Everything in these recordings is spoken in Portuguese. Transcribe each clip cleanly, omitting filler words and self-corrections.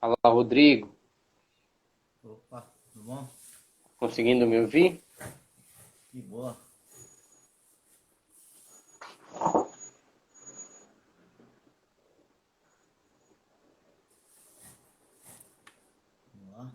Fala, Rodrigo. Opa, tudo bom? Conseguindo me ouvir? Que boa. Vamos lá.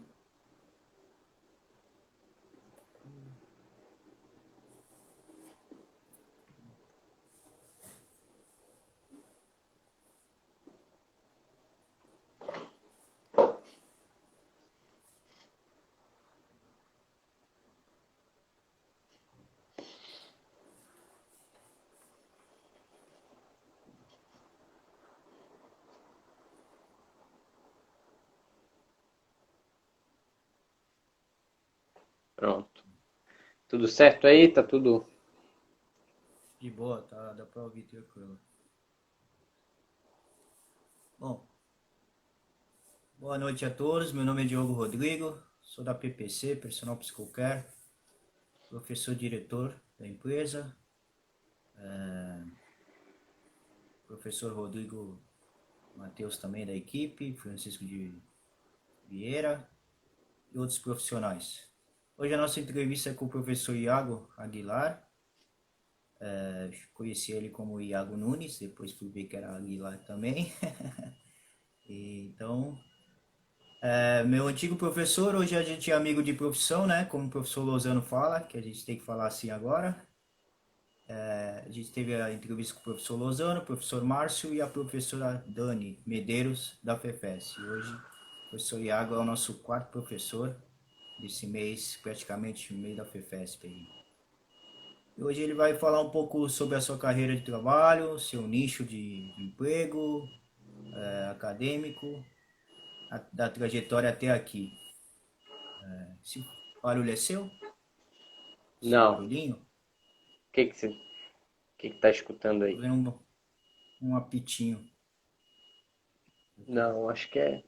Pronto. Tudo certo aí? Tá tudo. De boa, tá? Dá pra ouvir tranquilo. Bom, boa noite a todos. Meu nome é Diogo Rodrigo, sou da PPC, Personal Psicocare, professor diretor da empresa. Professor Rodrigo Matheus também da equipe, Francisco de Vieira e outros profissionais. Hoje a nossa entrevista é com o professor Iago Aguilar. Conheci ele como Iago Nunes, depois fui ver que era Aguilar também. Então, meu antigo professor, hoje a gente é amigo de profissão, né? Como o professor Lozano fala, que a gente tem que falar assim agora. A gente teve a entrevista com o professor Lozano, o professor Márcio e a professora Dani Medeiros, da FEFES. E hoje, o professor Iago é o nosso quarto professor desse mês, praticamente no meio da FEFESP aí. E hoje ele vai falar um pouco sobre a sua carreira de trabalho, seu nicho de emprego, acadêmico, da trajetória até aqui. Esse barulho é seu? Esse Não. O barulhinho? que tá escutando Tô aí? vendo um apitinho aqui. Não, acho que é.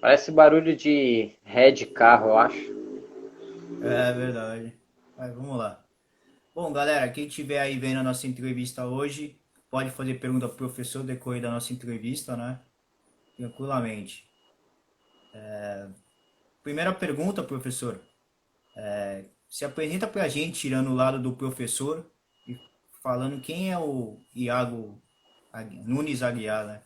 Parece barulho de ré de carro, eu acho. É verdade. Mas vamos lá. Bom, galera, quem estiver aí vendo a nossa entrevista hoje, pode fazer pergunta pro professor no decorrer da nossa entrevista, né? Tranquilamente. Primeira pergunta, professor. Se apresenta pra gente, tirando o lado do professor e falando quem é o Iago Nunes Aguiar, né?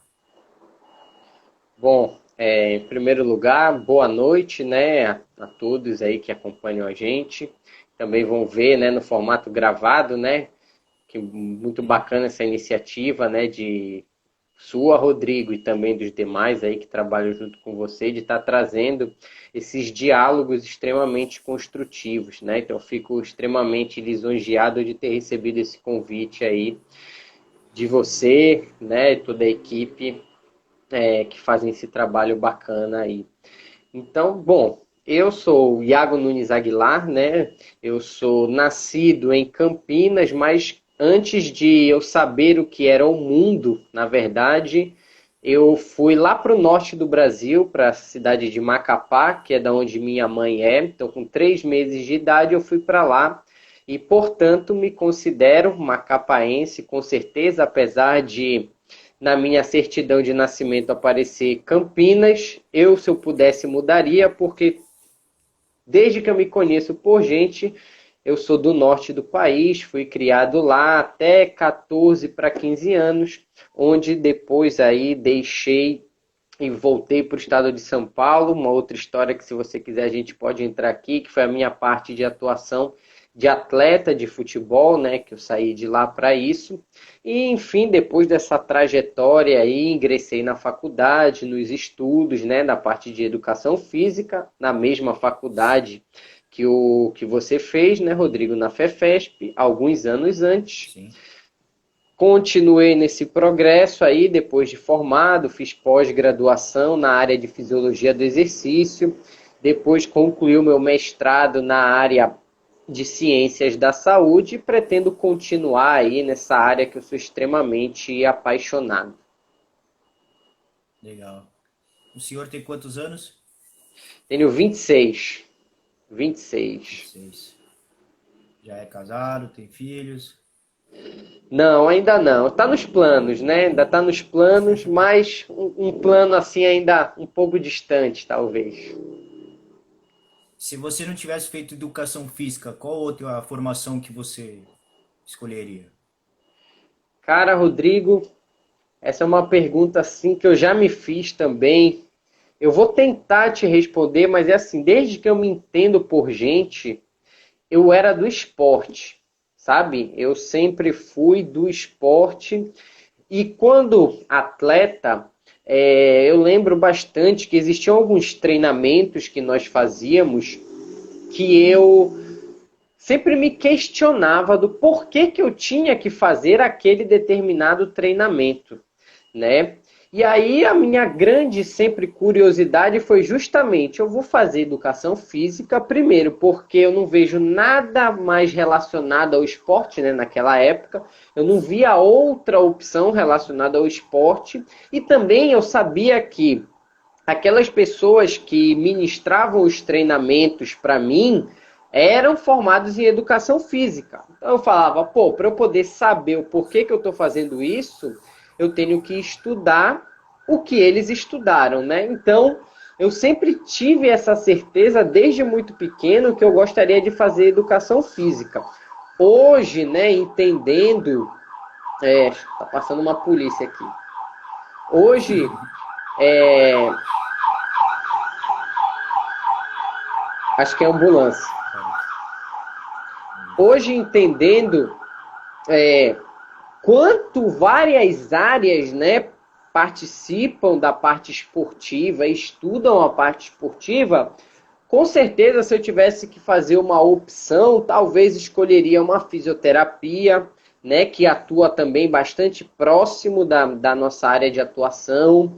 Bom, em primeiro lugar, boa noite, né, a todos aí que acompanham a gente. Também vão ver, né, no formato gravado, né, que muito Sim. bacana essa iniciativa, né, de sua, Rodrigo, e também dos demais aí que trabalham junto com você, de estar trazendo esses diálogos extremamente construtivos, né? Então, eu fico extremamente lisonjeado de ter recebido esse convite aí de você, né, e toda a equipe que fazem esse trabalho bacana aí. Então, bom, eu sou o Iago Nunes Aguilar, né? Eu sou nascido em Campinas, mas antes de eu saber o que era o mundo, na verdade, eu fui lá para o norte do Brasil, para a cidade de Macapá, que é da onde minha mãe é. Então, com 3 meses de idade, eu fui para lá e, portanto, me considero macapaense, com certeza, apesar de na minha certidão de nascimento aparecer Campinas, eu, se eu pudesse, mudaria, porque desde que eu me conheço por gente, eu sou do norte do país, fui criado lá até 14 para 15 anos, onde depois aí deixei e voltei para o estado de São Paulo. Uma outra história que, se você quiser, a gente pode entrar aqui, que foi a minha parte de atuação de atleta de futebol, né, que eu saí de lá para isso. E, enfim, depois dessa trajetória aí, ingressei na faculdade, nos estudos, né, na parte de educação física, na mesma faculdade que você fez, né, Rodrigo, na FEFESP, alguns anos antes. Sim. Continuei nesse progresso aí, depois de formado, fiz pós-graduação na área de fisiologia do exercício, depois concluí o meu mestrado na área de ciências da saúde e pretendo continuar aí nessa área que eu sou extremamente apaixonado. Legal. O senhor tem quantos anos? Tenho 26. 26. 26. Já é casado, tem filhos? Não, ainda não. Está nos planos, né? Ainda está nos planos, mas um plano assim ainda um pouco distante, talvez. Se você não tivesse feito educação física, qual outra formação que você escolheria? Cara, Rodrigo, essa é uma pergunta assim que eu já me fiz também. Eu vou tentar te responder, mas é assim, desde que eu me entendo por gente, eu era do esporte, sabe? Eu sempre fui do esporte e quando atleta, eu lembro bastante que existiam alguns treinamentos que nós fazíamos que eu sempre me questionava do porquê que eu tinha que fazer aquele determinado treinamento, né? E aí a minha grande sempre curiosidade foi justamente, eu vou fazer educação física primeiro, porque eu não vejo nada mais relacionado ao esporte, né, naquela época. Eu não via outra opção relacionada ao esporte e também eu sabia que aquelas pessoas que ministravam os treinamentos para mim eram formados em educação física. Então eu falava, pô, para eu poder saber o porquê que eu estou fazendo isso, eu tenho que estudar o que eles estudaram, né? Então eu sempre tive essa certeza desde muito pequeno que eu gostaria de fazer educação física. Hoje, né, entendendo, tá passando uma polícia aqui. Hoje, é, acho que é ambulância. Hoje entendendo quanto várias áreas, né, participam da parte esportiva, estudam a parte esportiva, com certeza se eu tivesse que fazer uma opção, talvez escolheria uma fisioterapia, né, que atua também bastante próximo da nossa área de atuação.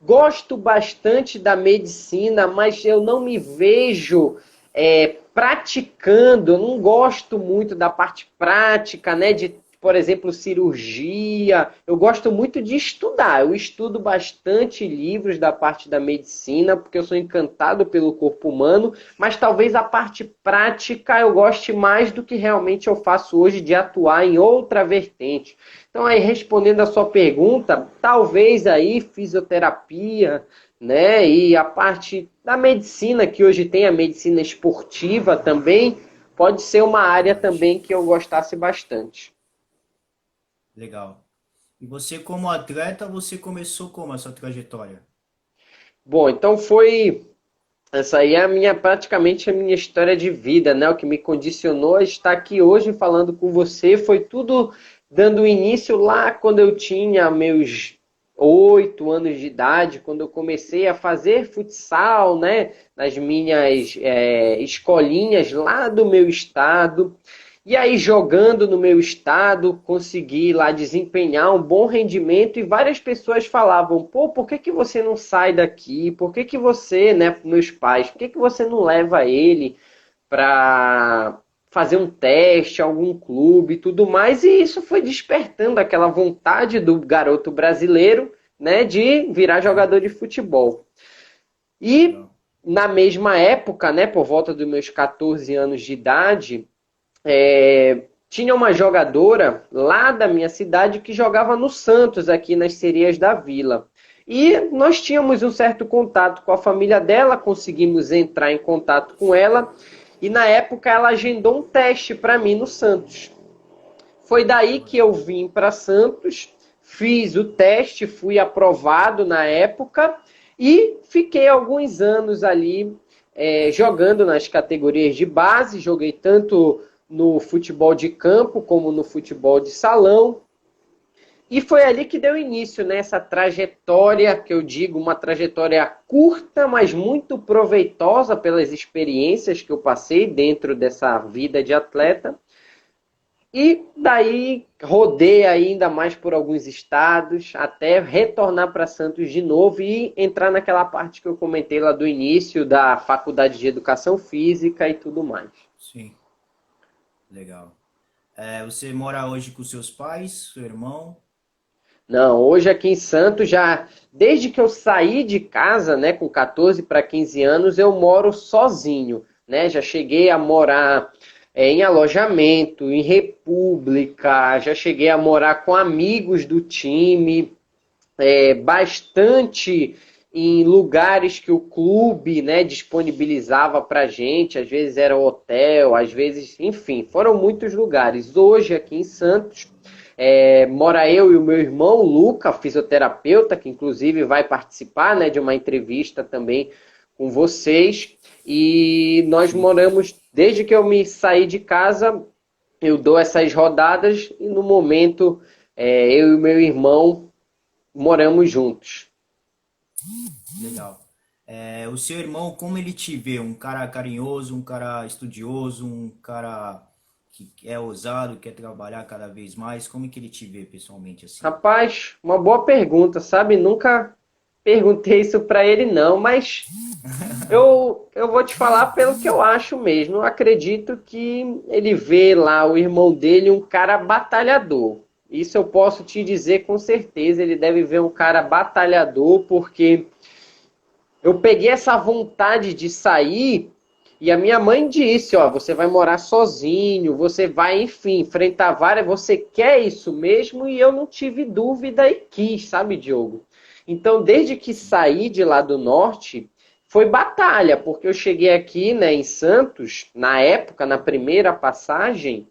Gosto bastante da medicina, mas eu não me vejo praticando, eu não gosto muito da parte prática, né? De, por exemplo, cirurgia. Eu gosto muito de estudar. Eu estudo bastante livros da parte da medicina, porque eu sou encantado pelo corpo humano, mas talvez a parte prática eu goste mais do que realmente eu faço hoje de atuar em outra vertente. Então, aí, respondendo a sua pergunta, talvez aí fisioterapia, né? E a parte da medicina, que hoje tem a medicina esportiva também, pode ser uma área também que eu gostasse bastante. Legal. E você, como atleta, você começou como essa trajetória? Bom, então foi. Essa aí é praticamente a minha história de vida, né? O que me condicionou a estar aqui hoje falando com você foi tudo dando início lá quando eu tinha meus 8 anos de idade, quando eu comecei a fazer futsal, né? Nas minhas escolinhas lá do meu estado. E aí, jogando no meu estado, consegui lá desempenhar um bom rendimento e várias pessoas falavam, pô, por que que você não sai daqui? Por que que você, né, meus pais, por que que você não leva ele para fazer um teste, algum clube e tudo mais? E isso foi despertando aquela vontade do garoto brasileiro, né, de virar jogador de futebol. E Legal. na mesma época, né, por volta dos meus 14 anos de idade, tinha uma jogadora lá da minha cidade que jogava no Santos, aqui nas Serias da Vila. E nós tínhamos um certo contato com a família dela, conseguimos entrar em contato com ela, e na época ela agendou um teste para mim no Santos. Foi daí que eu vim para Santos, fiz o teste, fui aprovado na época e fiquei alguns anos ali jogando nas categorias de base, joguei tanto no futebol de campo como no futebol de salão. E foi ali que deu início nessa trajetória, que eu digo, uma trajetória curta, mas muito proveitosa pelas experiências que eu passei dentro dessa vida de atleta. E daí rodei ainda mais por alguns estados, até retornar para Santos de novo e entrar naquela parte que eu comentei lá do início, da faculdade de educação física e tudo mais. Sim, legal. Você mora hoje com seus pais, seu irmão? Não, hoje aqui em Santos já, desde que eu saí de casa, né, com 14 para 15 anos, eu moro sozinho, né? Já cheguei a morar em alojamento, em república, já cheguei a morar com amigos do time, bastante em lugares que o clube, né, disponibilizava para gente, às vezes era hotel, às vezes, enfim, foram muitos lugares. Hoje, aqui em Santos, mora eu e o meu irmão, o Luca, fisioterapeuta, que inclusive vai participar, né, de uma entrevista também com vocês. E nós Sim, moramos, desde que eu me saí de casa, eu dou essas rodadas e no momento eu e o meu irmão moramos juntos. legal. O seu irmão, como ele te vê? Um cara carinhoso, um cara estudioso, um cara que é ousado, quer trabalhar cada vez mais? Como é que ele te vê pessoalmente assim? Rapaz, uma boa pergunta, sabe? Nunca perguntei isso para ele não, mas eu vou te falar pelo que eu acho mesmo. Eu acredito que ele vê lá o irmão dele um cara batalhador. Isso eu posso te dizer com certeza. Ele deve ver um cara batalhador, porque eu peguei essa vontade de sair e a minha mãe disse, ó, você vai morar sozinho, você vai, enfim, enfrentar várias, você quer isso mesmo? E eu não tive dúvida e quis, sabe, Diogo? Então, desde que saí de lá do norte, foi batalha, porque eu cheguei aqui, né, em Santos, na época, na primeira passagem,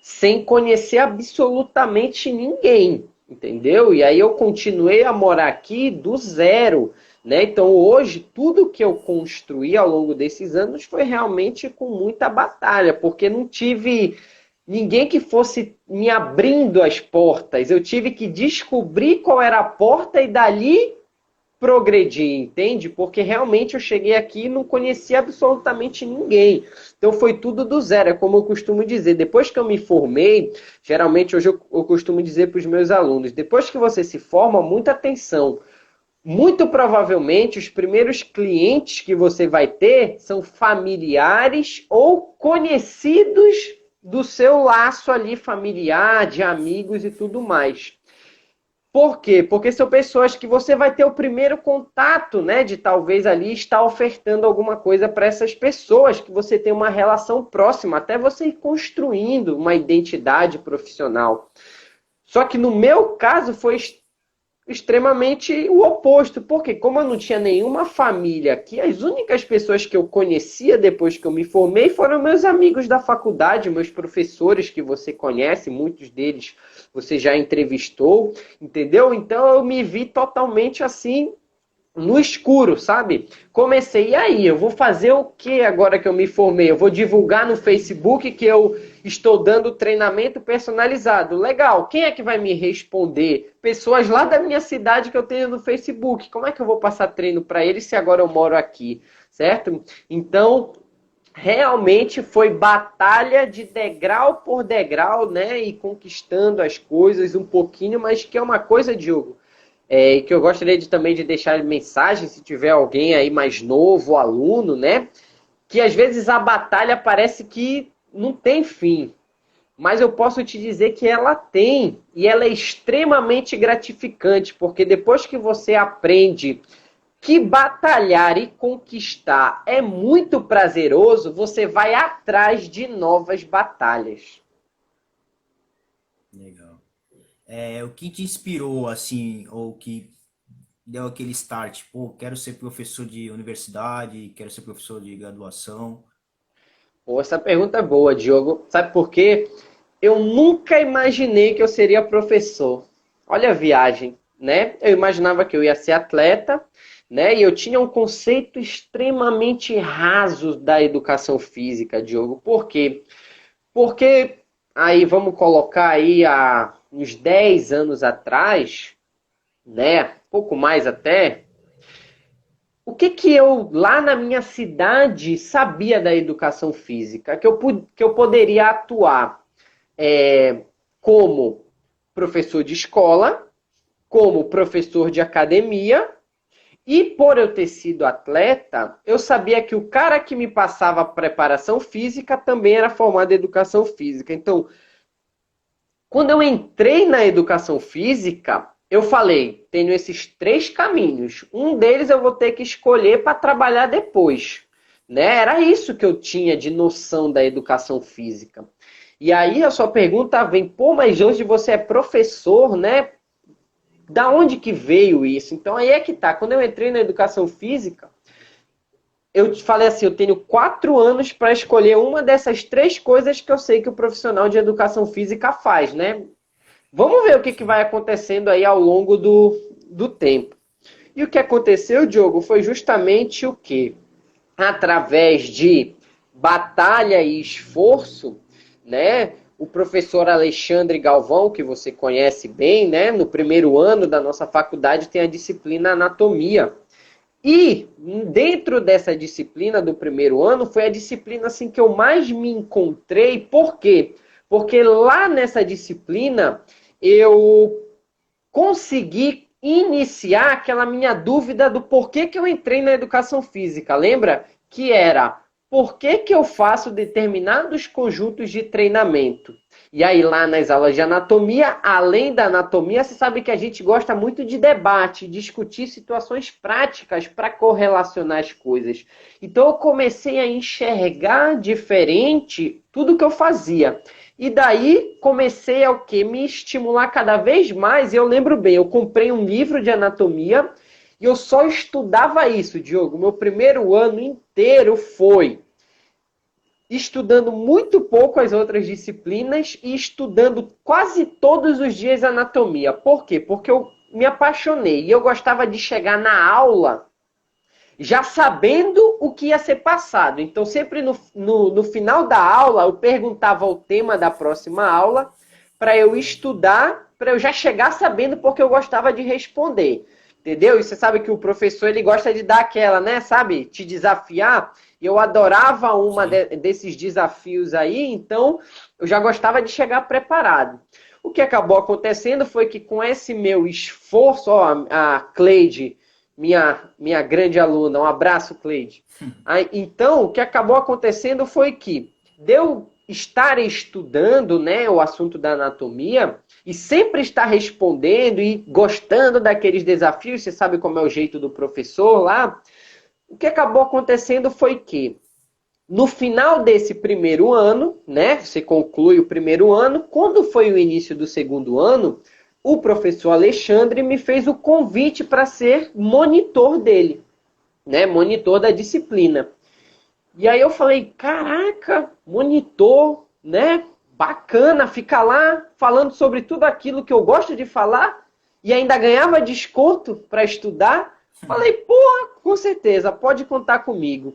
sem conhecer absolutamente ninguém, entendeu? E aí eu continuei a morar aqui do zero, né? Então hoje tudo que eu construí ao longo desses anos foi realmente com muita batalha, porque não tive ninguém que fosse me abrindo as portas. Eu tive que descobrir qual era a porta e dali progredir, entende? Porque realmente eu cheguei aqui e não conhecia absolutamente ninguém. Então foi tudo do zero, é como eu costumo dizer. Depois que eu me formei, geralmente hoje eu costumo dizer para os meus alunos, depois que você se forma, muita atenção. Muito provavelmente os primeiros clientes que você vai ter são familiares ou conhecidos do seu laço ali familiar, de amigos e tudo mais. Por quê? Porque são pessoas que você vai ter o primeiro contato, né? De talvez ali estar ofertando alguma coisa para essas pessoas, que você tem uma relação próxima, até você ir construindo uma identidade profissional. Só que no meu caso foi extremamente o oposto, porque como eu não tinha nenhuma família aqui, as únicas pessoas que eu conhecia depois que eu me formei foram meus amigos da faculdade, meus professores que você conhece, muitos deles você já entrevistou, entendeu? Então eu me vi totalmente assim no escuro, sabe? Comecei, e aí, eu vou fazer o que agora que eu me formei? Eu vou divulgar no Facebook que eu estou dando treinamento personalizado. Legal, quem é que vai me responder? Pessoas lá da minha cidade que eu tenho no Facebook. Como é que eu vou passar treino para eles se agora eu moro aqui? Certo? Então, realmente foi batalha de degrau por degrau, né? E conquistando as coisas um pouquinho, mas que é uma coisa, Diogo, e que eu gostaria também de deixar mensagem, se tiver alguém aí mais novo, aluno, né? Que às vezes a batalha parece que não tem fim. Mas eu posso te dizer que ela tem. E ela é extremamente gratificante, porque depois que você aprende que batalhar e conquistar é muito prazeroso, você vai atrás de novas batalhas. Legal. O que te inspirou, assim, ou que deu aquele start? Pô, quero ser professor de universidade, quero ser professor de graduação. Pô, essa pergunta é boa, Diogo. Sabe por quê? Eu nunca imaginei que eu seria professor. Olha a viagem, né? Eu imaginava que eu ia ser atleta, né? E eu tinha um conceito extremamente raso da educação física, Diogo. Por quê? Porque aí vamos colocar aí há uns 10 anos atrás, né? Pouco mais até. O que que eu, lá na minha cidade, sabia da educação física? Que eu poderia atuar como professor de escola, como professor de academia, e por eu ter sido atleta, eu sabia que o cara que me passava preparação física também era formado em educação física. Então, quando eu entrei na educação física, eu falei, tenho esses três caminhos. Um deles eu vou ter que escolher para trabalhar depois. né? Era isso que eu tinha de noção da educação física. E aí a sua pergunta vem, pô, mas hoje você é professor, né? Da onde que veio isso? Então aí é que tá. Quando eu entrei na educação física, eu te falei assim, eu tenho 4 anos para escolher uma dessas 3 coisas que eu sei que o profissional de educação física faz, né? Vamos ver o que vai acontecendo aí ao longo do tempo. E o que aconteceu, Diogo, foi justamente o quê? Através de batalha e esforço, né? O professor Alexandre Galvão, que você conhece bem, né? No primeiro ano da nossa faculdade tem a disciplina anatomia. E dentro dessa disciplina do primeiro ano foi a disciplina assim que eu mais me encontrei. Por quê? Porque lá nessa disciplina eu consegui iniciar aquela minha dúvida do porquê que eu entrei na educação física. Lembra? Que era por que que eu faço determinados conjuntos de treinamento? E aí lá nas aulas de anatomia, além da anatomia, você sabe que a gente gosta muito de debate, discutir situações práticas para correlacionar as coisas. Então eu comecei a enxergar diferente tudo que eu fazia. E daí comecei a o quê? Me estimular cada vez mais. E eu lembro bem, eu comprei um livro de anatomia e eu só estudava isso, Diogo. Meu primeiro ano inteiro foi estudando muito pouco as outras disciplinas e estudando quase todos os dias anatomia. Por quê? Porque eu me apaixonei e eu gostava de chegar na aula já sabendo o que ia ser passado. Então, sempre no final da aula, eu perguntava o tema da próxima aula para eu estudar, para eu já chegar sabendo, porque eu gostava de responder. Entendeu? E você sabe que o professor ele gosta de dar aquela, né? Sabe? Te desafiar. E eu adorava desses desafios aí, então eu já gostava de chegar preparado. O que acabou acontecendo foi que com esse meu esforço, ó, a Cleide minha grande aluna. Um abraço, Cleide. Aí, então, o que acabou acontecendo foi que deu estar estudando, né, o assunto da anatomia e sempre estar respondendo e gostando daqueles desafios, você sabe como é o jeito do professor lá. O que acabou acontecendo foi que no final desse primeiro ano, né, você conclui o primeiro ano, quando foi o início do segundo ano, o professor Alexandre me fez o convite para ser monitor dele, né, monitor da disciplina. E aí eu falei, caraca, monitor, né, bacana, ficar lá falando sobre tudo aquilo que eu gosto de falar e ainda ganhava desconto para estudar. Falei, porra, com certeza, pode contar comigo.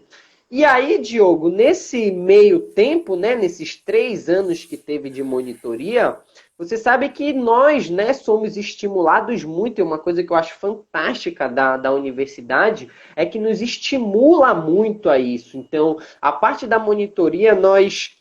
E aí, Diogo, nesse meio tempo, né, nesses 3 anos que teve de monitoria, você sabe que nós, né, somos estimulados muito, e uma coisa que eu acho fantástica da universidade é que nos estimula muito a isso. Então, a parte da monitoria, nós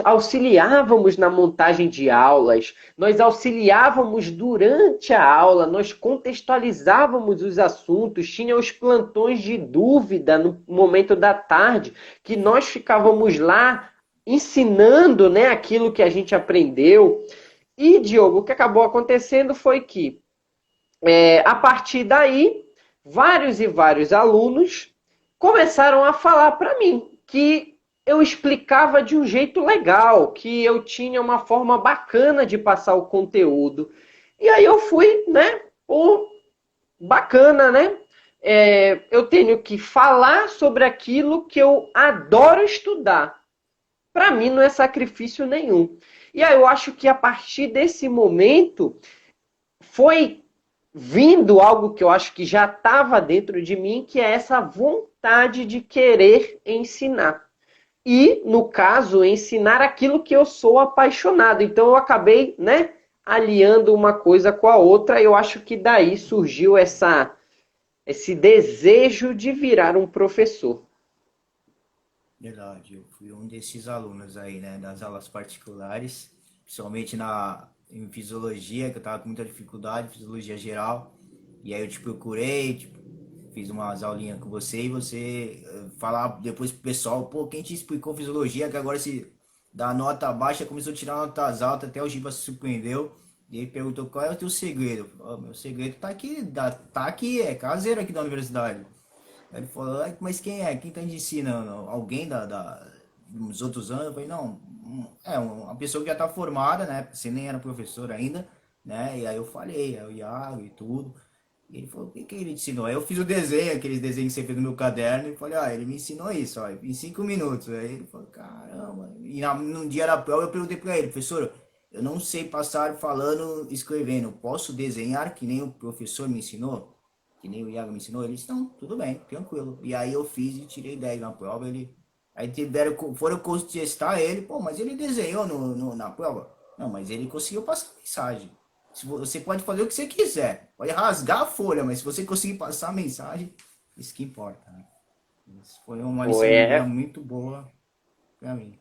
auxiliávamos na montagem de aulas, nós auxiliávamos durante a aula, nós contextualizávamos os assuntos, tinha os plantões de dúvida no momento da tarde, que nós ficávamos lá ensinando, né, aquilo que a gente aprendeu. E, Diogo, o que acabou acontecendo foi que, a partir daí, vários e vários alunos começaram a falar para mim que eu explicava de um jeito legal, que eu tinha uma forma bacana de passar o conteúdo. E aí eu fui, né, bacana, né? Eu tenho que falar sobre aquilo que eu adoro estudar. Para mim não é sacrifício nenhum. E aí eu acho que a partir desse momento foi vindo algo que eu acho que já estava dentro de mim, que é essa vontade de querer ensinar. E, no caso, ensinar aquilo que eu sou apaixonado. Então eu acabei, né, aliando uma coisa com a outra. E eu acho que daí surgiu esse desejo de virar um professor. Verdade, eu fui um desses alunos aí, né, das aulas particulares, principalmente em fisiologia, que eu tava com muita dificuldade, fisiologia geral, e aí eu te procurei, tipo, fiz umas aulinhas com você e você falar depois pro pessoal, pô, quem te explicou fisiologia, que agora se dá nota baixa, começou a tirar notas altas, até o Giba se surpreendeu, e ele perguntou qual é o teu segredo. Meu segredo tá aqui, é caseiro aqui da universidade. Aí ele falou, "Ai, mas quem é? Quem tá te ensinando? Alguém dos outros anos?" Eu falei, não, uma pessoa que já tá formada, né? Você nem era professor ainda, né? E aí eu falei, é o Iago e tudo. E ele falou, o que que ele te ensinou? Aí eu fiz o desenho, aqueles desenhos que você fez no meu caderno, e falei, ele me ensinou isso, ó, em 5 minutos. Aí ele falou, caramba. E num dia da prova eu perguntei pra ele, professor, eu não sei passar falando, escrevendo, posso desenhar que nem o professor me ensinou? Que nem o Iago me ensinou? Ele disse, não, tudo bem, tranquilo. E aí eu fiz e tirei 10 na prova, Aí foram contestar ele, pô, mas ele desenhou na prova? Não, mas ele conseguiu passar a mensagem. Você pode fazer o que você quiser, pode rasgar a folha, mas se você conseguir passar a mensagem, isso que importa, né? Isso foi uma Pô, lição de vida muito boa pra mim.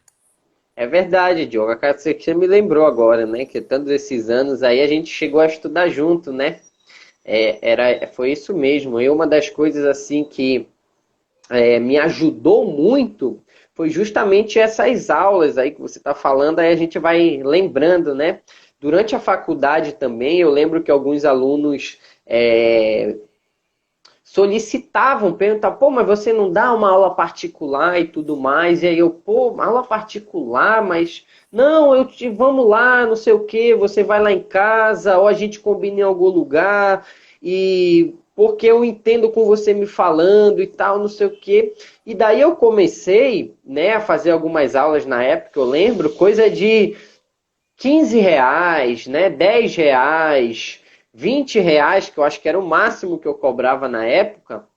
é verdade, Diogo. Cara, você me lembrou agora, né? Que tantos esses anos aí a gente chegou a estudar junto, né? Foi isso mesmo. E uma das coisas assim que me ajudou muito foi justamente essas aulas aí que você está falando, aí a gente vai lembrando, né? Durante a faculdade também, eu lembro que alguns alunos solicitavam, perguntavam, pô, mas você não dá uma aula particular e tudo mais? E aí eu, pô, aula particular, mas não, vamos lá, não sei o que, você vai lá em casa, ou a gente combina em algum lugar, e porque eu entendo com você me falando e tal, não sei o que. E daí eu comecei, né, a fazer algumas aulas na época, eu lembro, coisa de R$ 15, né, R$ 10, R$ 20, que eu acho que era o máximo que eu cobrava na época.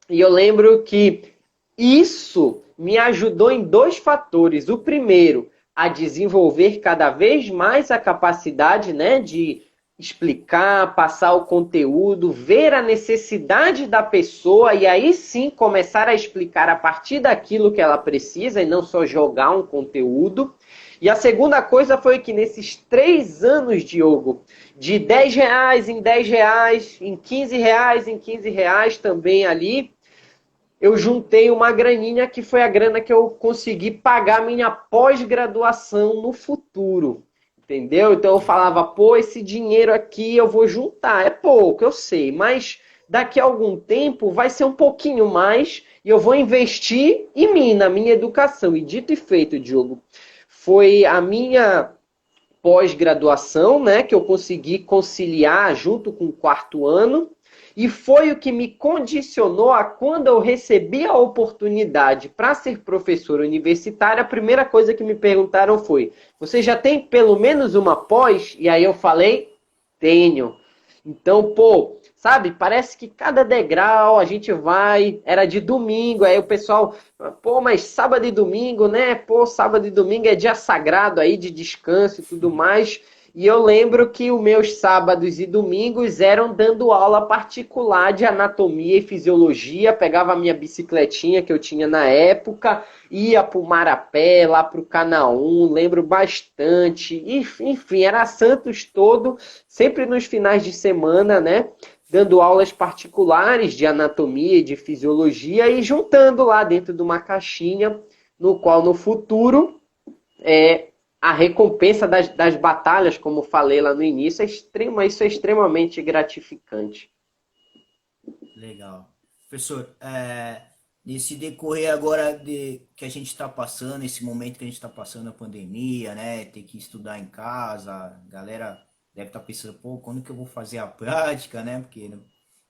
E eu lembro que isso me ajudou em dois fatores. O primeiro, a desenvolver cada vez mais a capacidade, né, de explicar, passar o conteúdo, ver a necessidade da pessoa e aí sim começar a explicar a partir daquilo que ela precisa e não só jogar um conteúdo. E a segunda coisa foi que nesses 3 anos, Diogo, de R$ 10 em R$ 10, em R$ 15 em R$ 15 também ali, eu juntei uma graninha que foi a grana que eu consegui pagar minha pós-graduação no futuro. Entendeu? Então eu falava, pô, esse dinheiro aqui eu vou juntar. É pouco, eu sei, mas daqui a algum tempo vai ser um pouquinho mais e eu vou investir em mim, na minha educação. E dito e feito, Diogo, foi a minha pós-graduação, né, que eu consegui conciliar junto com o quarto ano, e foi o que me condicionou a quando eu recebi a oportunidade para ser professor universitário, a primeira coisa que me perguntaram foi: "Você já tem pelo menos uma pós?" E aí eu falei: "Tenho". Então, pô, sabe, parece que cada degrau a gente vai, era de domingo, aí o pessoal, pô, mas sábado e domingo, né? Pô, sábado e domingo é dia sagrado aí de descanso e tudo mais. E eu lembro que os meus sábados e domingos eram dando aula particular de anatomia e fisiologia. Pegava a minha bicicletinha que eu tinha na época, ia para o Marapé, lá para o Canaã, lembro bastante. Enfim, era Santos todo, sempre nos finais de semana, né? Dando aulas particulares de anatomia e de fisiologia e juntando lá dentro de uma caixinha, no qual no futuro a recompensa das batalhas, como falei lá no início, isso é extremamente gratificante. Legal. Professor, nesse decorrer agora que a gente está passando, esse momento que a gente está passando a pandemia, né? Ter que estudar em casa, a galera deve estar pensando, pô, quando que eu vou fazer a prática, né? Porque né,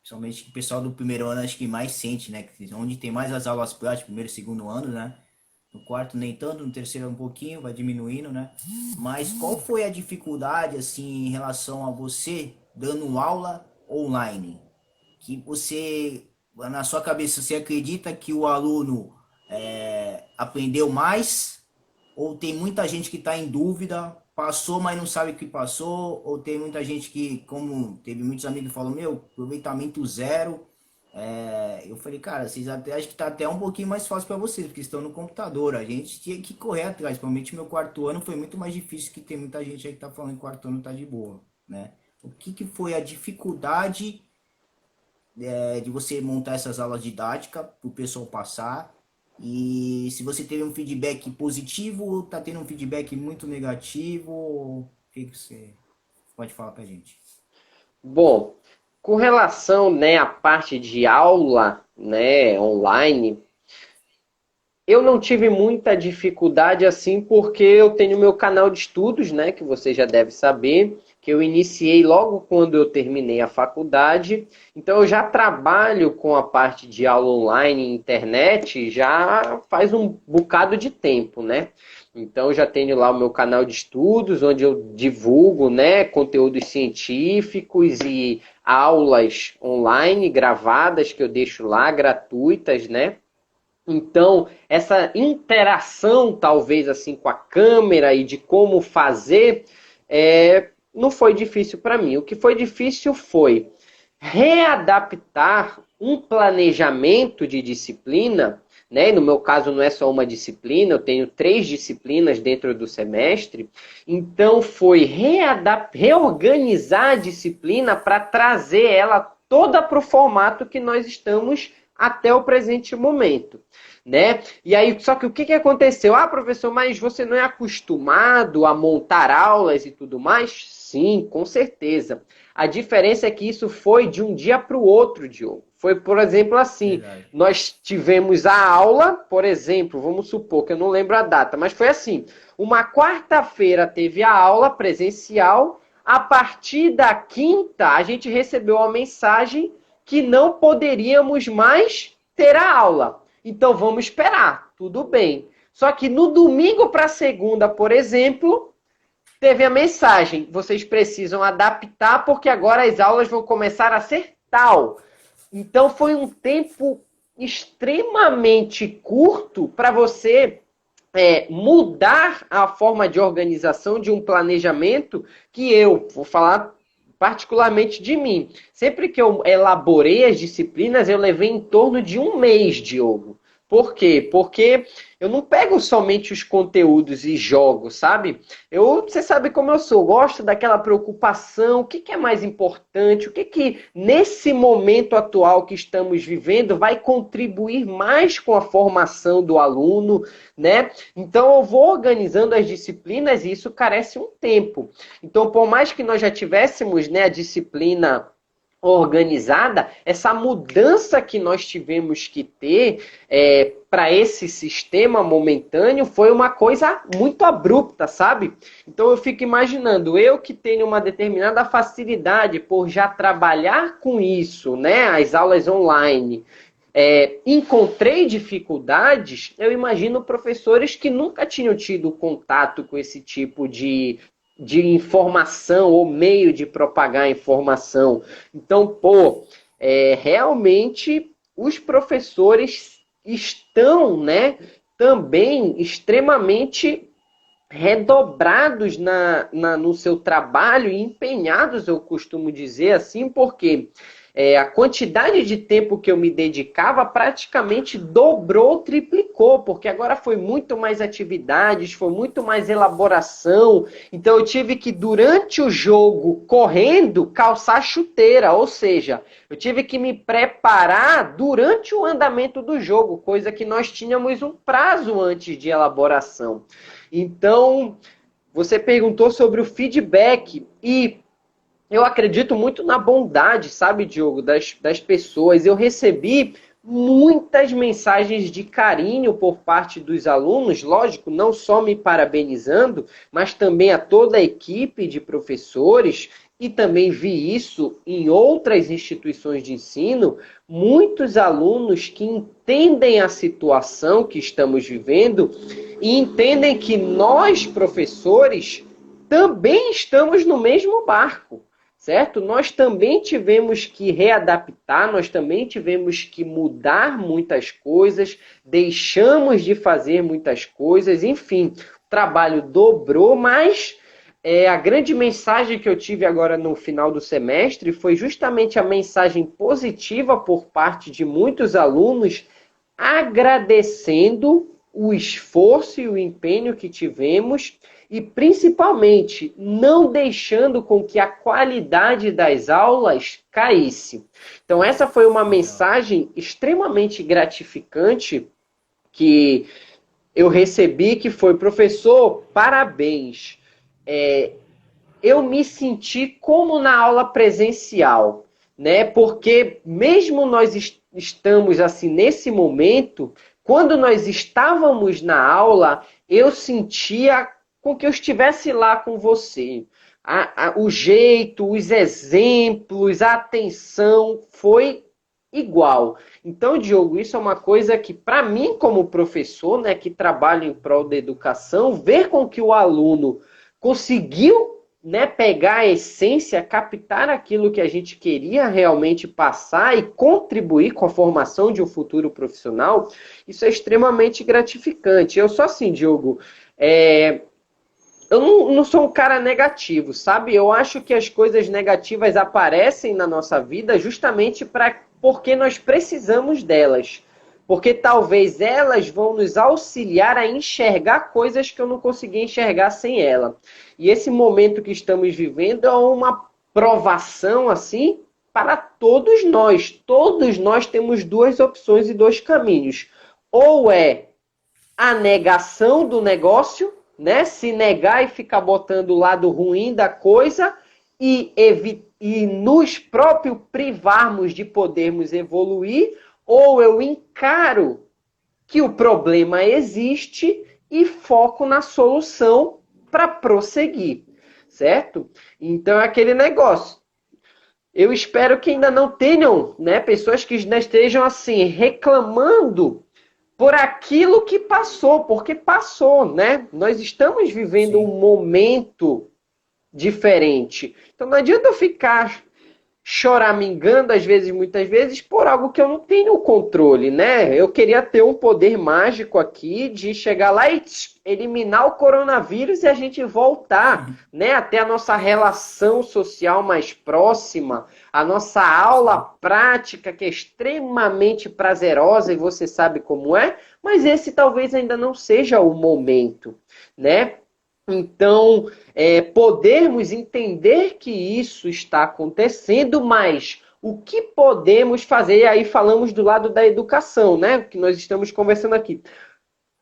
principalmente o pessoal do primeiro ano acho que mais sente, né? Onde tem mais as aulas práticas, primeiro e segundo ano, né? No quarto nem tanto, no terceiro um pouquinho, vai diminuindo, né? Mas qual foi a dificuldade, assim, em relação a você dando aula online? Que você, na sua cabeça, você acredita que o aluno aprendeu mais? Ou tem muita gente que está em dúvida, passou, mas não sabe o que passou? Ou tem muita gente que, como teve muitos amigos que falam, meu, aproveitamento zero. Eu falei, cara, vocês até acho que tá até um pouquinho mais fácil para vocês, porque estão no computador. A gente tinha que correr atrás. Principalmente meu quarto ano foi muito mais difícil, que tem muita gente aí que tá falando que quarto ano tá de boa, né? O que que foi a dificuldade de você montar essas aulas didáticas para o pessoal passar? E se você teve um feedback positivo ou tá tendo um feedback muito negativo, o que que você pode falar pra gente? Bom, com relação, né, à parte de aula, né, online, eu não tive muita dificuldade assim, porque eu tenho meu canal de estudos, né, que você já deve saber, que eu iniciei logo quando eu terminei a faculdade. Então eu já trabalho com a parte de aula online e internet já faz um bocado de tempo, né? Então eu já tenho lá o meu canal de estudos, onde eu divulgo, né, conteúdos científicos e aulas online gravadas que eu deixo lá, gratuitas, né? Então, essa interação, talvez, assim, com a câmera e de como fazer, não foi difícil para mim. O que foi difícil foi readaptar um planejamento de disciplina, né? E no meu caso, não é só uma disciplina, eu tenho 3 disciplinas dentro do semestre. Então, foi reorganizar a disciplina para trazer ela toda para o formato que nós estamos até o presente momento, né? E aí, só que o que aconteceu? Ah, professor, mas você não é acostumado a montar aulas e tudo mais? Sim, com certeza. A diferença é que isso foi de um dia para o outro, Diogo. Foi, por exemplo, assim, Verdade. nós tivemos a aula, por exemplo, vamos supor que eu não lembro a data, mas foi assim, uma quarta-feira teve a aula presencial, a partir da quinta a gente recebeu uma mensagem que não poderíamos mais ter a aula. Então vamos esperar, tudo bem. Só que no domingo para segunda, por exemplo, teve a mensagem: vocês precisam adaptar porque agora as aulas vão começar a ser tal. Então foi um tempo extremamente curto para você mudar a forma de organização de um planejamento que eu vou falar particularmente de mim. Sempre que eu elaborei as disciplinas, eu levei em torno de um mês, Diogo. Por quê? Porque eu não pego somente os conteúdos e jogo, sabe? Você sabe como eu sou, gosto daquela preocupação, o que é mais importante, o que nesse momento atual que estamos vivendo vai contribuir mais com a formação do aluno, né? Então eu vou organizando as disciplinas e isso carece um tempo. Então, por mais que nós já tivéssemos, né, a disciplina organizada, essa mudança que nós tivemos que ter para esse sistema momentâneo foi uma coisa muito abrupta, sabe? Então eu fico imaginando, eu que tenho uma determinada facilidade por já trabalhar com isso, né, as aulas online, encontrei dificuldades, eu imagino professores que nunca tinham tido contato com esse tipo de informação ou meio de propagar informação. Então, realmente os professores estão, né, também extremamente redobrados no seu trabalho e empenhados, eu costumo dizer assim, porque a quantidade de tempo que eu me dedicava praticamente dobrou, triplicou, porque agora foi muito mais atividades, foi muito mais elaboração. Então eu tive que, durante o jogo, correndo, calçar chuteira, ou seja, eu tive que me preparar durante o andamento do jogo, coisa que nós tínhamos um prazo antes de elaboração. Então, você perguntou sobre o feedback e eu acredito muito na bondade, sabe, Diogo, das pessoas. Eu recebi muitas mensagens de carinho por parte dos alunos, lógico, não só me parabenizando, mas também a toda a equipe de professores, e também vi isso em outras instituições de ensino, muitos alunos que entendem a situação que estamos vivendo e entendem que nós, professores, também estamos no mesmo barco. Certo? Nós também tivemos que readaptar, nós também tivemos que mudar muitas coisas, deixamos de fazer muitas coisas, enfim, o trabalho dobrou, mas a grande mensagem que eu tive agora no final do semestre foi justamente a mensagem positiva por parte de muitos alunos, agradecendo o esforço e o empenho que tivemos e, principalmente, não deixando com que a qualidade das aulas caísse. Então, essa foi uma mensagem extremamente gratificante que eu recebi, que foi: professor, parabéns. Eu me senti como na aula presencial, né? Porque mesmo nós estamos assim nesse momento, quando nós estávamos na aula, eu sentia com que eu estivesse lá com você. O jeito, os exemplos, a atenção foi igual. Então, Diogo, isso é uma coisa que, para mim, como professor, né, que trabalho em prol da educação, ver com que o aluno conseguiu, né, pegar a essência, captar aquilo que a gente queria realmente passar e contribuir com a formação de um futuro profissional, isso é extremamente gratificante. Eu sou assim, Diogo, eu não sou um cara negativo, sabe? Eu acho que as coisas negativas aparecem na nossa vida justamente porque nós precisamos delas. Porque talvez elas vão nos auxiliar a enxergar coisas que eu não conseguia enxergar sem ela. E esse momento que estamos vivendo é uma provação, assim, para todos nós. Todos nós temos duas opções e dois caminhos. Ou é a negação do negócio, né? Se negar e ficar botando o lado ruim da coisa e nos próprios privarmos de podermos evoluir, ou eu encaro que o problema existe e foco na solução para prosseguir, certo? Então é aquele negócio. Eu espero que ainda não tenham, né, pessoas que ainda estejam assim reclamando por aquilo que passou, porque passou, né? Nós estamos vivendo um momento diferente. Então não adianta eu ficar choramingando, às vezes, muitas vezes, por algo que eu não tenho controle, né? Eu queria ter um poder mágico aqui de chegar lá e eliminar o coronavírus e a gente voltar, né? Até a nossa relação social mais próxima, a nossa aula prática, que é extremamente prazerosa, e você sabe como é, mas esse talvez ainda não seja o momento, né? Então, podermos entender que isso está acontecendo, mas o que podemos fazer? E aí falamos do lado da educação, né? Que nós estamos conversando aqui.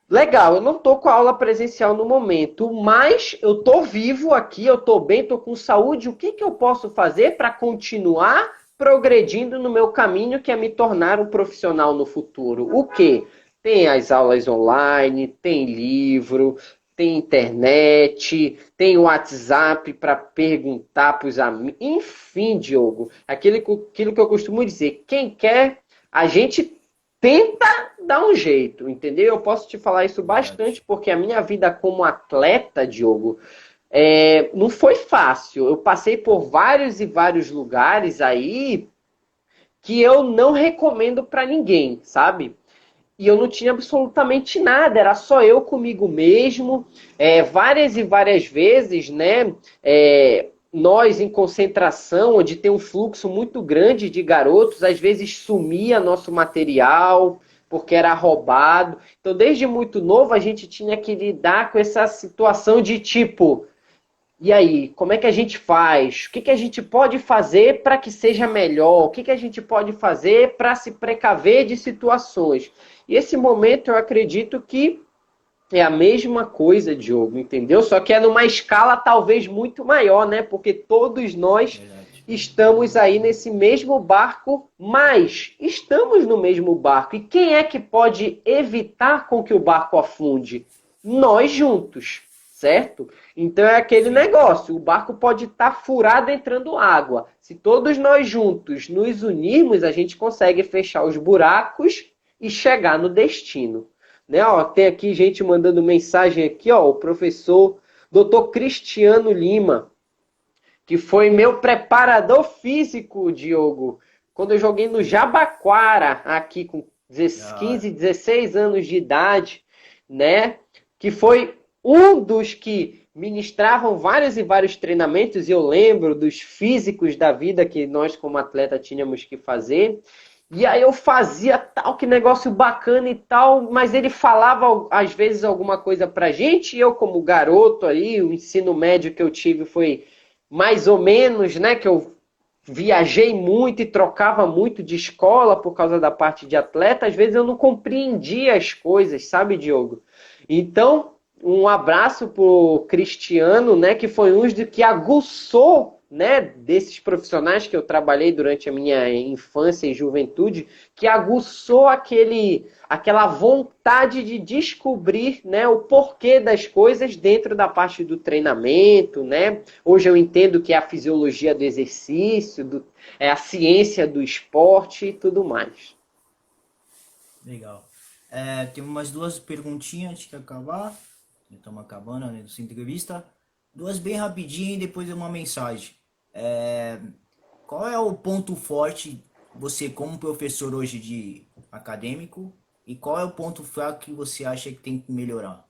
Legal, eu não estou com a aula presencial no momento, mas eu estou vivo aqui, eu estou bem, estou com saúde. O que eu posso fazer para continuar progredindo no meu caminho, que é me tornar um profissional no futuro? O quê? Tem as aulas online, tem livro, tem internet, tem WhatsApp para perguntar para os amigos. Enfim, Diogo, aquilo que eu costumo dizer, quem quer, a gente tenta dar um jeito, entendeu? Eu posso te falar isso bastante, porque a minha vida como atleta, Diogo, não foi fácil. Eu passei por vários e vários lugares aí que eu não recomendo para ninguém, sabe? E eu não tinha absolutamente nada, era só eu comigo mesmo. Várias e várias vezes, né? Nós em concentração, onde tem um fluxo muito grande de garotos, às vezes sumia nosso material, porque era roubado. Então, desde muito novo, a gente tinha que lidar com essa situação de tipo, e aí, como é que a gente faz? O que a gente pode fazer para que seja melhor? O que a gente pode fazer para se precaver de situações? E esse momento eu acredito que é a mesma coisa, Diogo, entendeu? Só que é numa escala talvez muito maior, né? Porque todos nós estamos aí nesse mesmo barco, mas estamos no mesmo barco. E quem é que pode evitar com que o barco afunde? Nós juntos, certo? Então é aquele negócio, o barco pode estar furado entrando água. Se todos nós juntos nos unirmos, a gente consegue fechar os buracos e chegar no destino. Né? Ó, tem aqui gente mandando mensagem aqui, ó, o professor Dr. Cristiano Lima, que foi meu preparador físico, Diogo, quando eu joguei no Jabaquara, aqui com 15, 16 anos de idade, né? Que foi um dos que ministravam vários e vários treinamentos, e eu lembro dos físicos da vida que nós como atleta tínhamos que fazer. E aí eu fazia tal, que negócio bacana e tal, mas ele falava às vezes alguma coisa pra gente, e eu como garoto aí, o ensino médio que eu tive foi mais ou menos, né, que eu viajei muito e trocava muito de escola por causa da parte de atleta, às vezes eu não compreendia as coisas, sabe, Diogo? Então, um abraço pro Cristiano, né, que foi um dos que aguçou né, desses profissionais que eu trabalhei durante a minha infância e juventude, que aguçou aquela vontade de descobrir, né, o porquê das coisas dentro da parte do treinamento, né? Hoje eu entendo que é a fisiologia do exercício, é a ciência do esporte e tudo mais. Legal. Tem umas duas perguntinhas antes de acabar. Já estamos acabando né, nessa entrevista. Duas bem rapidinho e depois uma mensagem. É, qual é o ponto forte você como professor hoje de acadêmico e qual é o ponto fraco que você acha que tem que melhorar?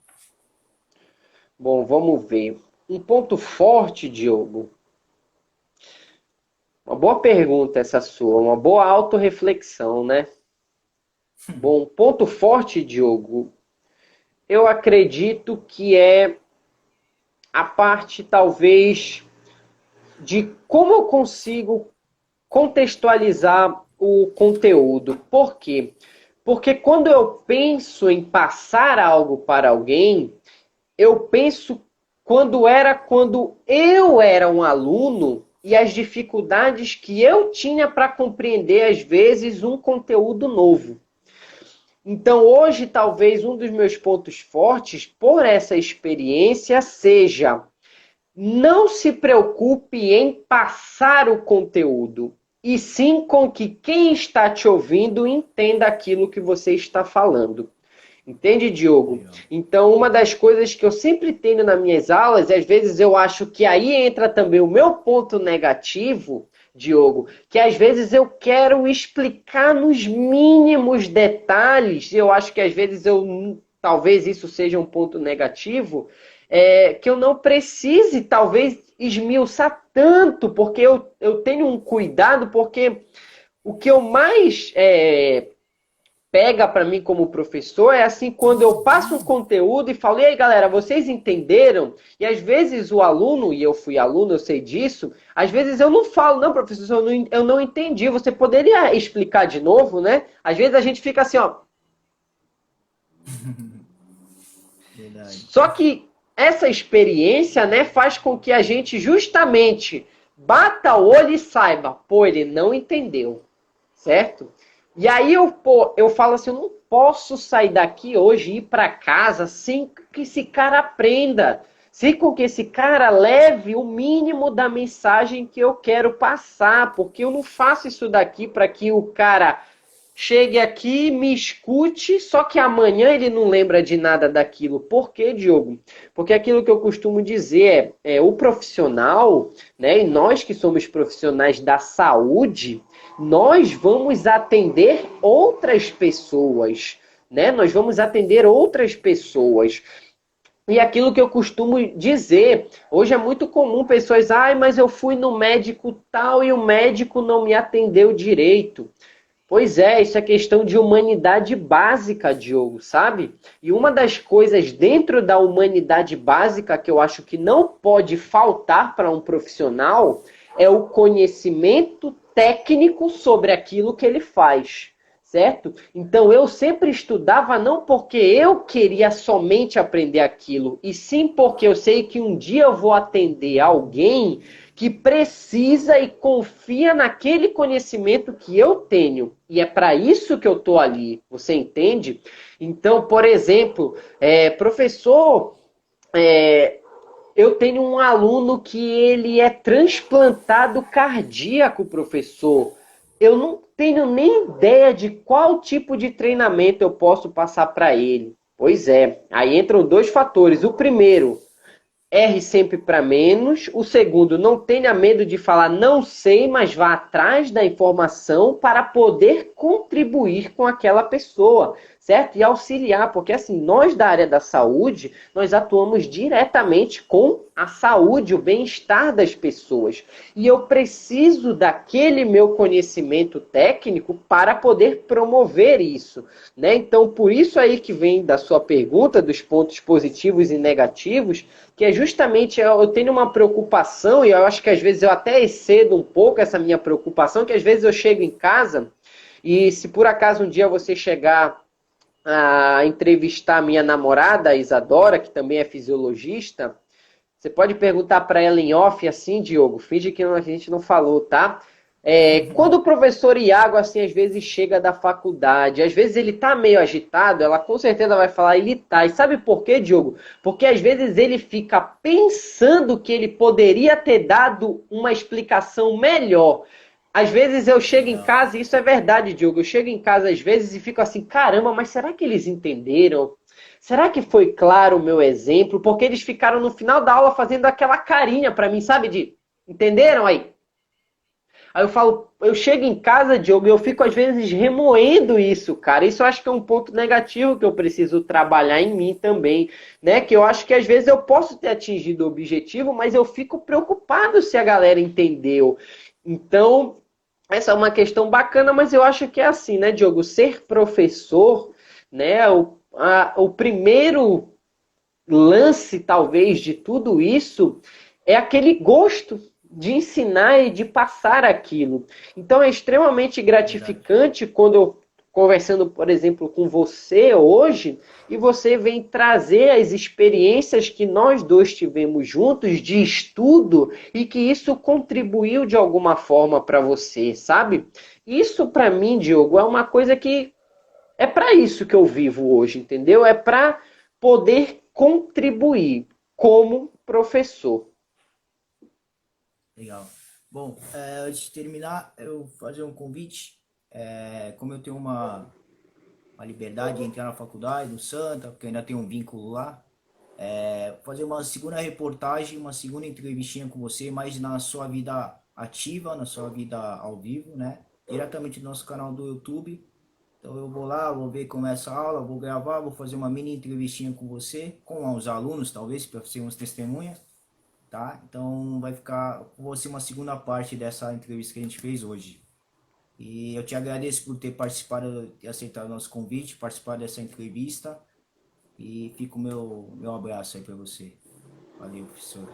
Bom, vamos ver. Um ponto forte, Diogo. Uma boa pergunta essa sua, uma boa autorreflexão, né? Bom, ponto forte, Diogo, eu acredito que é a parte, talvez, de como eu consigo contextualizar o conteúdo. Por quê? Porque quando eu penso em passar algo para alguém, eu penso quando eu era um aluno e as dificuldades que eu tinha para compreender, às vezes, um conteúdo novo. Então, hoje, talvez um dos meus pontos fortes, por essa experiência, seja não se preocupe em passar o conteúdo, e sim com que quem está te ouvindo entenda aquilo que você está falando. Entende, Diogo? Legal. Então, uma das coisas que eu sempre tenho nas minhas aulas, e às vezes eu acho que aí entra também o meu ponto negativo, Diogo, que às vezes eu quero explicar nos mínimos detalhes, e eu acho que às vezes talvez isso seja um ponto negativo, que eu não precise, talvez, esmiuçar tanto, porque eu tenho um cuidado, porque o que eu mais pega para mim como professor é assim, quando eu passo um conteúdo e falo, e aí galera, vocês entenderam? E às vezes o aluno, e eu fui aluno, eu sei disso, às vezes eu não falo, não professor, eu não entendi, você poderia explicar de novo, né? Às vezes a gente fica assim, ó. Verdade. Só que essa experiência, né, faz com que a gente justamente bata o olho e saiba, pô, ele não entendeu, certo? E aí eu falo assim, eu não posso sair daqui hoje e ir para casa sem que esse cara aprenda, sem com que esse cara leve o mínimo da mensagem que eu quero passar, porque eu não faço isso daqui para que o cara chegue aqui, me escute, só que amanhã ele não lembra de nada daquilo. Por quê, Diogo? Porque aquilo que eu costumo dizer é o profissional, né, e nós que somos profissionais da saúde, nós vamos atender outras pessoas, né? Nós vamos atender outras pessoas. E aquilo que eu costumo dizer, hoje é muito comum pessoas, mas eu fui no médico tal e o médico não me atendeu direito. Pois é, isso é questão de humanidade básica, Diogo, sabe? E uma das coisas dentro da humanidade básica que eu acho que não pode faltar para um profissional é o conhecimento técnico sobre aquilo que ele faz, certo? Então eu sempre estudava não porque eu queria somente aprender aquilo, e sim porque eu sei que um dia eu vou atender alguém que precisa e confia naquele conhecimento que eu tenho. E é para isso que eu estou ali, você entende? Então, por exemplo, professor, eu tenho um aluno que ele é transplantado cardíaco, professor. Eu não tenho nem ideia de qual tipo de treinamento eu posso passar para ele. Pois é, aí entram dois fatores. O primeiro, erre sempre para menos. O segundo, não tenha medo de falar não sei, mas vá atrás da informação para poder contribuir com aquela pessoa, certo? E auxiliar, porque assim, nós da área da saúde, nós atuamos diretamente com a saúde, o bem-estar das pessoas. E eu preciso daquele meu conhecimento técnico para poder promover isso, né? Então, por isso aí que vem da sua pergunta, dos pontos positivos e negativos, que é justamente, eu tenho uma preocupação, e eu acho que às vezes eu até excedo um pouco essa minha preocupação, que às vezes eu chego em casa, e se por acaso um dia você chegar a entrevistar a minha namorada, a Isadora, que também é fisiologista, Você pode perguntar para ela em off, assim, Diogo, finge que a gente não falou, tá? Quando o professor Iago, assim, às vezes chega da faculdade, às vezes ele tá meio agitado, ela com certeza vai falar, ele tá. E sabe por quê, Diogo? Porque às vezes ele fica pensando que ele poderia ter dado uma explicação melhor. Às vezes eu chego em Legal. casa, e isso é verdade, Diogo, eu chego em casa às vezes e fico assim, caramba, mas será que eles entenderam? Será que foi claro o meu exemplo? Porque eles ficaram no final da aula fazendo aquela carinha pra mim, sabe? De, entenderam aí? Aí eu falo, eu chego em casa, Diogo, e eu fico às vezes remoendo isso, cara. Isso eu acho que é um ponto negativo que eu preciso trabalhar em mim também, né? Que eu acho que às vezes eu posso ter atingido o objetivo, mas eu fico preocupado se a galera entendeu. Então, essa é uma questão bacana, mas eu acho que é assim, né, Diogo? Ser professor, né? O primeiro lance, talvez, de tudo isso é aquele gosto de ensinar e de passar aquilo. Então é extremamente Verdade. gratificante quando eu conversando, por exemplo, com você hoje, e você vem trazer as experiências que nós dois tivemos juntos de estudo e que isso contribuiu de alguma forma para você, sabe? Isso para mim, Diogo, é uma coisa que é para isso que eu vivo hoje, entendeu? É para poder contribuir como professor. Legal. Bom, antes de terminar, eu vou fazer um convite. Como eu tenho uma liberdade de entrar na faculdade, no Santa, porque ainda tenho um vínculo lá, fazer uma segunda reportagem, uma segunda entrevistinha com você, mais na sua vida ativa, na sua vida ao vivo, né? Diretamente do nosso canal do YouTube. Então eu vou lá, vou ver como é essa aula, vou gravar, vou fazer uma mini entrevistinha com você, com os alunos, talvez, para ser umas testemunhas, tá? Então vai ficar com você uma segunda parte dessa entrevista que a gente fez hoje. E eu te agradeço por ter participado e aceitado o nosso convite, participar dessa entrevista. E fica o meu abraço aí para você. Valeu, professor.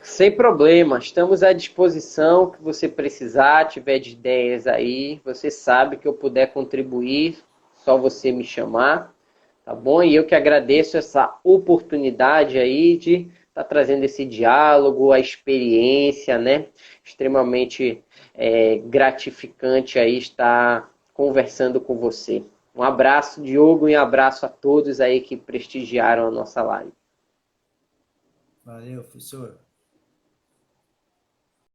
Sem problema, estamos à disposição. Que você precisar, tiver de ideias aí, você sabe que eu puder contribuir, só você me chamar, tá bom? E eu que agradeço essa oportunidade aí de estar trazendo esse diálogo, a experiência, né? Extremamente gratificante aí estar conversando com você. Um abraço, Diogo, e um abraço a todos aí que prestigiaram a nossa live. Valeu, professor.